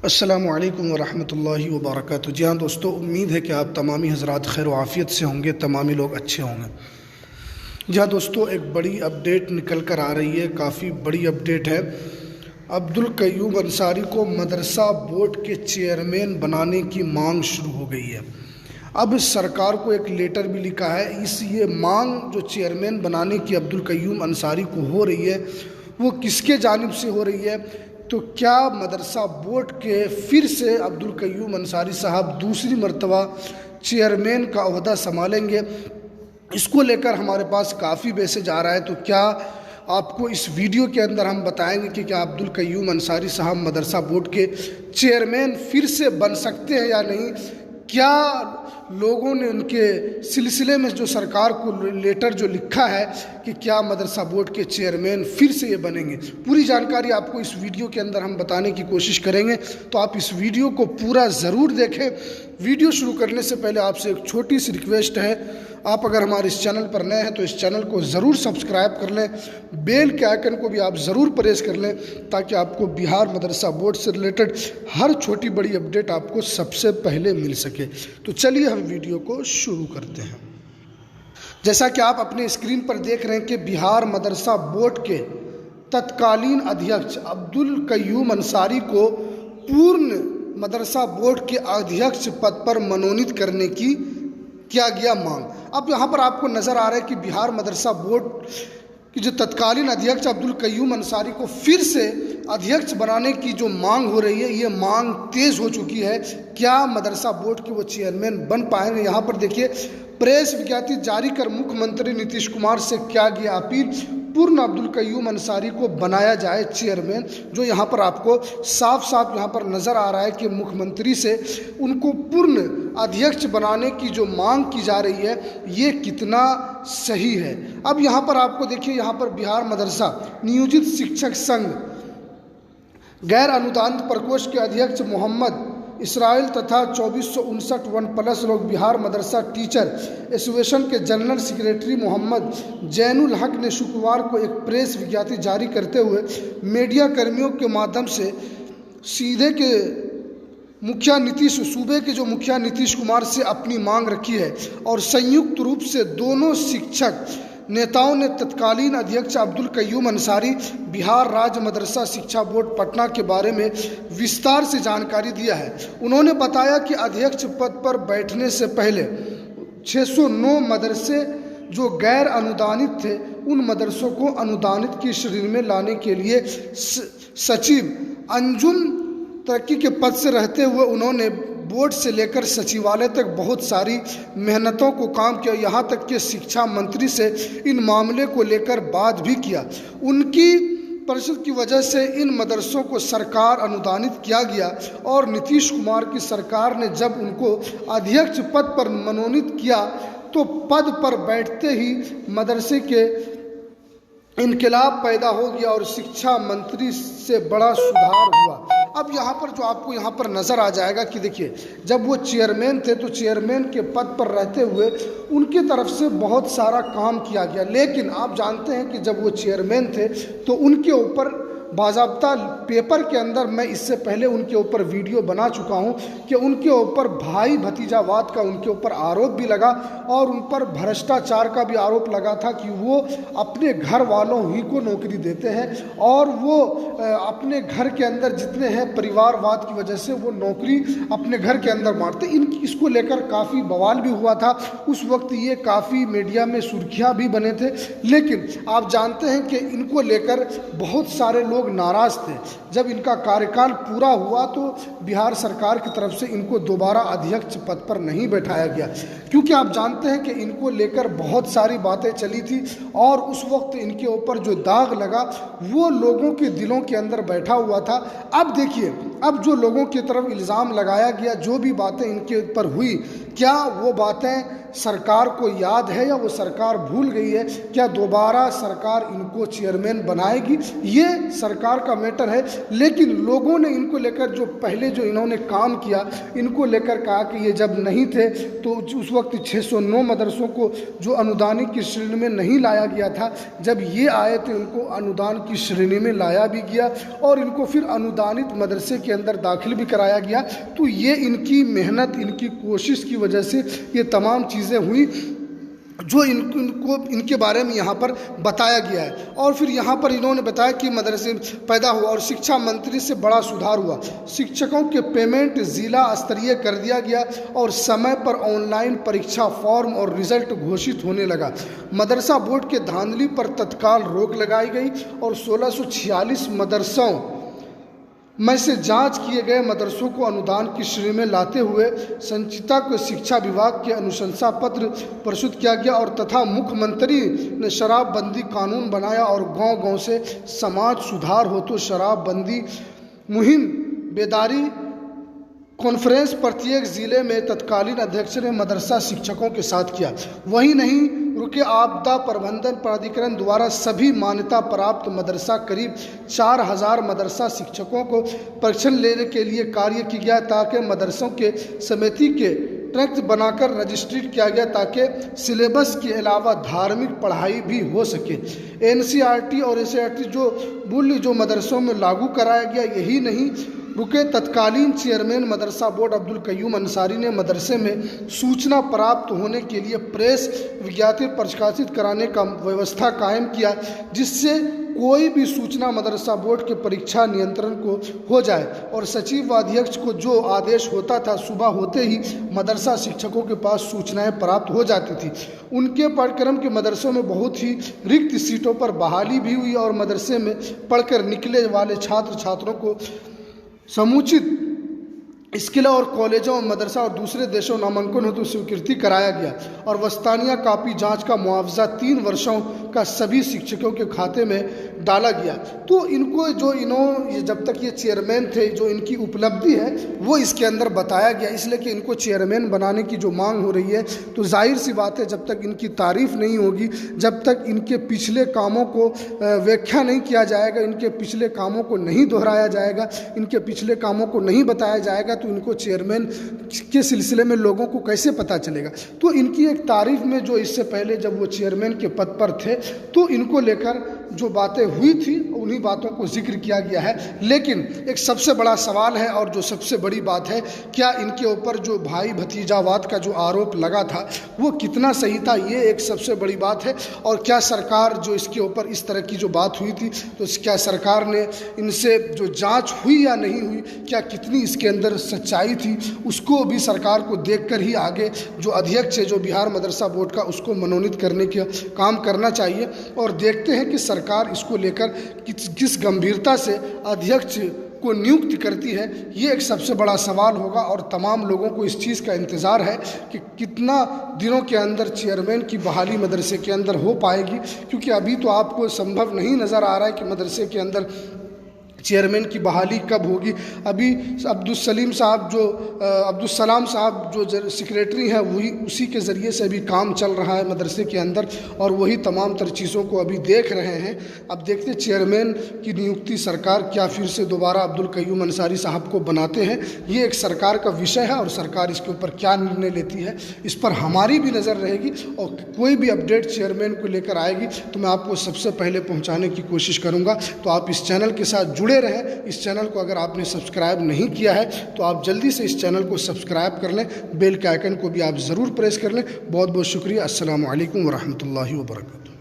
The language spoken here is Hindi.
अस्सलामुअलैकुम वरहमतुल्लाहि वबरकातुहू। जी हाँ दोस्तों, उम्मीद है कि आप तमामी हज़रात खैर व आफ़ियत से होंगे, तमामी लोग अच्छे होंगे। जी हाँ दोस्तों, एक बड़ी अपडेट निकल कर आ रही है, काफ़ी बड़ी अपडेट है। अब्दुल कय्यूम अंसारी को मदरसा बोर्ड के चेयरमैन बनाने की मांग शुरू हो गई है। अब सरकार को एक लेटर भी लिखा है। ये मांग जो चेयरमैन बनाने की अब्दुल कय्यूम अंसारी को हो रही है, वो किसके जानिब से हो रही है? तो क्या मदरसा बोर्ड के फिर से अब्दुल कय्यूम अंसारी साहब दूसरी मर्तबा चेयरमैन का ओहदा संभालेंगे? इसको लेकर हमारे पास काफ़ी मैसेज आ रहा है। तो क्या आपको इस वीडियो के अंदर हम बताएंगे कि क्या अब्दुल कय्यूम अंसारी साहब मदरसा बोर्ड के चेयरमैन फिर से बन सकते हैं या नहीं। क्या लोगों ने उनके सिलसिले में जो सरकार को लेटर जो लिखा है कि क्या मदरसा बोर्ड के चेयरमैन फिर से ये बनेंगे, पूरी जानकारी आपको इस वीडियो के अंदर हम बताने की कोशिश करेंगे। तो आप इस वीडियो को पूरा ज़रूर देखें। वीडियो शुरू करने से पहले आपसे एक छोटी सी रिक्वेस्ट है, आप अगर हमारे इस चैनल पर नए हैं तो इस चैनल को ज़रूर सब्सक्राइब कर लें, बेल के आइकन को भी आप ज़रूर प्रेस कर लें, ताकि आपको बिहार मदरसा बोर्ड से रिलेटेड हर छोटी बड़ी अपडेट आपको सबसे पहले मिल सके। तो चलिए हम वीडियो को शुरू करते हैं। जैसा कि आप अपने स्क्रीन पर देख रहे हैं कि बिहार मदरसा बोर्ड के तत्कालीन अध्यक्ष अब्दुल कय्यूम अंसारी को पूर्ण मदरसा बोर्ड के अध्यक्ष पद पर मनोनीत करने की किया गया मांग। अब यहाँ पर आपको नज़र आ रहा है कि बिहार मदरसा बोर्ड कि जो तत्कालीन अध्यक्ष अब्दुल कय्यूम अंसारी को फिर से अध्यक्ष बनाने की जो मांग हो रही है, ये मांग तेज़ हो चुकी है। क्या मदरसा बोर्ड के वो चेयरमैन बन पाएंगे? यहाँ पर देखिए, प्रेस विज्ञप्ति जारी कर मुख्यमंत्री नीतीश कुमार से क्या गया अपील, पूर्ण अब्दुल कय्यूम अंसारी को बनाया जाए चेयरमैन। जो यहाँ पर आपको साफ साफ यहाँ पर नज़र आ रहा है कि मुख्यमंत्री से उनको पूर्ण अध्यक्ष बनाने की जो मांग की जा रही है, ये कितना सही है। अब यहाँ पर आपको देखिए, यहाँ पर बिहार मदरसा नियोजित शिक्षक संघ गैर अनुदानित प्रकोष्ठ के अध्यक्ष मोहम्मद इसराइल तथा 2459 वन प्लस लोग बिहार मदरसा टीचर एसोसिएशन के जनरल सेक्रेटरी मोहम्मद जैनुल हक ने शुक्रवार को एक प्रेस विज्ञप्ति जारी करते हुए मीडिया कर्मियों के माध्यम से सूबे के जो मुखिया नीतीश कुमार से अपनी मांग रखी है, और संयुक्त रूप से दोनों शिक्षक नेताओं ने तत्कालीन अध्यक्ष अब्दुल कय्यूम अंसारी बिहार राज्य मदरसा शिक्षा बोर्ड पटना के बारे में विस्तार से जानकारी दिया है। उन्होंने बताया कि अध्यक्ष पद पर बैठने से पहले 609 मदरसे जो गैर अनुदानित थे, उन मदरसों को अनुदानित की श्रेणी में लाने के लिए सचिव अंजुम तरक्की के पद से रहते हुए उन्होंने बोर्ड से लेकर सचिवालय तक बहुत सारी मेहनतों को काम किया। यहाँ तक कि शिक्षा मंत्री से इन मामले को लेकर बात भी किया। उनकी परिषद की वजह से इन मदरसों को सरकार अनुदानित किया गया, और नीतीश कुमार की सरकार ने जब उनको अध्यक्ष पद पर मनोनीत किया तो पद पर बैठते ही मदरसे के इनकलाब पैदा हो गया और शिक्षा मंत्री से बड़ा सुधार हुआ। अब यहाँ पर जो आपको यहाँ पर नज़र आ जाएगा कि देखिए, जब वो चेयरमैन थे तो चेयरमैन के पद पर रहते हुए उनकी तरफ से बहुत सारा काम किया गया, लेकिन आप जानते हैं कि जब वो चेयरमैन थे तो उनके ऊपर बाज़ाब्ता पेपर के अंदर, मैं इससे पहले उनके ऊपर वीडियो बना चुका हूं कि उनके ऊपर भाई भतीजावाद का उनके ऊपर आरोप भी लगा, और उन पर भ्रष्टाचार का भी आरोप लगा था कि वो अपने घर वालों ही को नौकरी देते हैं, और वो अपने घर के अंदर जितने हैं परिवारवाद की वजह से वो नौकरी अपने घर के अंदर मारते। इसको लेकर काफ़ी बवाल भी हुआ था। उस वक्त ये काफ़ी मीडिया में सुर्खियाँ भी बने थे, लेकिन आप जानते हैं कि इनको लेकर बहुत सारे लोग नाराज थे। जब इनका कार्यकाल पूरा हुआ तो बिहार सरकार की तरफ से इनको दोबारा अध्यक्ष पद पर नहीं बैठाया गया, क्योंकि आप जानते हैं कि इनको लेकर बहुत सारी बातें चली थी, और उस वक्त इनके ऊपर जो दाग लगा वो लोगों के दिलों के अंदर बैठा हुआ था। अब देखिए, अब जो लोगों की तरफ इल्ज़ाम लगाया गया, जो भी बातें इनके ऊपर हुई, क्या वो बातें सरकार को याद है या वो सरकार भूल गई है? क्या दोबारा सरकार इनको चेयरमैन बनाएगी? ये सरकार का मैटर है। लेकिन लोगों ने इनको लेकर जो पहले जो इन्होंने काम किया, इनको लेकर कहा कि ये जब नहीं थे तो उस वक्त 609 मदरसों को जो अनुदानित की श्रेणी में नहीं लाया गया था, जब ये आए थे उनको अनुदान की श्रेणी में लाया भी गया और इनको फिर अनुदानित मदरसे के अंदर दाखिल भी कराया गया। तो ये इनकी मेहनत, इनकी कोशिश की वजह से ये तमाम चीज़ें हुई जो इनको इनके बारे में यहाँ पर बताया गया है। और फिर यहाँ पर इन्होंने बताया कि मदरसे पैदा हुआ और शिक्षा मंत्री से बड़ा सुधार हुआ। शिक्षकों के पेमेंट ज़िला स्तरीय कर दिया गया और समय पर ऑनलाइन परीक्षा फॉर्म और रिजल्ट घोषित होने लगा। मदरसा बोर्ड के धांधली पर तत्काल रोक लगाई गई और 1646 मदरसों में से जांच किए गए मदरसों को अनुदान की श्रेणी में लाते हुए संचिता को शिक्षा विभाग के अनुशंसा पत्र प्रस्तुत किया गया और तथा मुख्यमंत्री ने शराबबंदी कानून बनाया और गांव-गांव से समाज सुधार हो तो शराबबंदी मुहिम बेदारी कॉन्फ्रेंस प्रत्येक ज़िले में तत्कालीन अध्यक्ष ने मदरसा शिक्षकों के साथ किया। वही नहीं रुके, आपदा प्रबंधन प्राधिकरण द्वारा सभी मान्यता प्राप्त मदरसा करीब 4000 मदरसा शिक्षकों को परीक्षण लेने के लिए कार्य किया गया ताकि मदरसों के समिति के ट्रैक्ट बनाकर रजिस्ट्रेट किया गया ताकि सिलेबस के अलावा धार्मिक पढ़ाई भी हो सके। NCERT और SCERT जो मूल्य जो मदरसों में लागू कराया गया। यही नहीं रुके, तत्कालीन चेयरमैन मदरसा बोर्ड अब्दुल कय्यूम अंसारी ने मदरसे में सूचना प्राप्त होने के लिए प्रेस विज्ञप्ति प्रकाशित कराने का व्यवस्था कायम किया, जिससे कोई भी सूचना मदरसा बोर्ड के परीक्षा नियंत्रण को हो जाए और सचिव व अध्यक्ष को जो आदेश होता था सुबह होते ही मदरसा शिक्षकों के पास सूचनाएं प्राप्त हो जाती थी। उनके पाठ्यक्रम के मदरसों में बहुत ही रिक्त सीटों पर बहाली भी हुई और मदरसे में पढ़कर निकले वाले छात्र छात्रों को समुचित स्किल और कॉलेजों मदरसा और दूसरे देशों नामांकन हेतु स्वीकृति कराया गया और वस्तानिया कापी जांच का मुआवजा 3 वर्षों का सभी शिक्षकों के खाते में डाला गया। तो इनको जो जब तक ये चेयरमैन थे, जो इनकी उपलब्धि है वो इसके अंदर बताया गया, इसलिए कि इनको चेयरमैन बनाने की जो मांग हो रही है तो जाहिर सी बात है जब तक इनकी तारीफ नहीं होगी, जब तक इनके पिछले कामों को व्याख्या नहीं किया जाएगा, इनके पिछले कामों को नहीं दोहराया जाएगा, इनके पिछले कामों को नहीं बताया जाएगा तो इनको चेयरमैन के सिलसिले में लोगों को कैसे पता चलेगा। तो इनकी एक तारीफ में जो इससे पहले जब वो चेयरमैन के पद पर थे तो इनको लेकर जो बातें हुई थी उन्हीं बातों को जिक्र किया गया है। लेकिन एक सबसे बड़ा सवाल है और जो सबसे बड़ी बात है, क्या इनके ऊपर जो भाई भतीजावाद का जो आरोप लगा था वो कितना सही था, ये एक सबसे बड़ी बात है। और क्या सरकार जो इसके ऊपर इस तरह की जो बात हुई थी तो क्या सरकार ने इनसे जो जांच हुई या नहीं हुई, क्या कितनी इसके अंदर सच्चाई थी, उसको भी सरकार को देखकर ही आगे जो अध्यक्ष है जो बिहार मदरसा बोर्ड का उसको मनोनीत करने का काम करना चाहिए। और देखते हैं कि सरकार इसको लेकर किस गंभीरता से अध्यक्ष को नियुक्त करती है, ये एक सबसे बड़ा सवाल होगा। और तमाम लोगों को इस चीज़ का इंतज़ार है कि कितना दिनों के अंदर चेयरमैन की बहाली मदरसे के अंदर हो पाएगी, क्योंकि अभी तो आपको संभव नहीं नज़र आ रहा है कि मदरसे के अंदर चेयरमैन की बहाली कब होगी। अभी अब्दुल सलाम साहब जो सेक्रेटरी हैं वही उसी के ज़रिए से अभी काम चल रहा है मदरसे के अंदर और वही तमाम तर चीज़ों को अभी देख रहे हैं। अब देखते चेयरमैन की नियुक्ति सरकार क्या फिर से दोबारा अब्दुल कय्यूम अंसारी साहब को बनाते हैं, ये एक सरकार का विषय है और सरकार इसके ऊपर क्या निर्णय लेती है इस पर हमारी भी नज़र रहेगी। और कोई भी अपडेट चेयरमैन को लेकर आएगी तो मैं आपको सबसे पहले पहुँचाने की कोशिश करूँगा। तो आप इस चैनल के साथ जुड़े रहें। इस चैनल को अगर आपने सब्सक्राइब नहीं किया है तो आप जल्दी से इस चैनल को सब्सक्राइब कर लें, बेल के आइकन को भी आप ज़रूर प्रेस कर लें। बहुत बहुत शुक्रिया। अस्सलामु अलैकुम वरहमतुल्लाहि वबरकातुहू।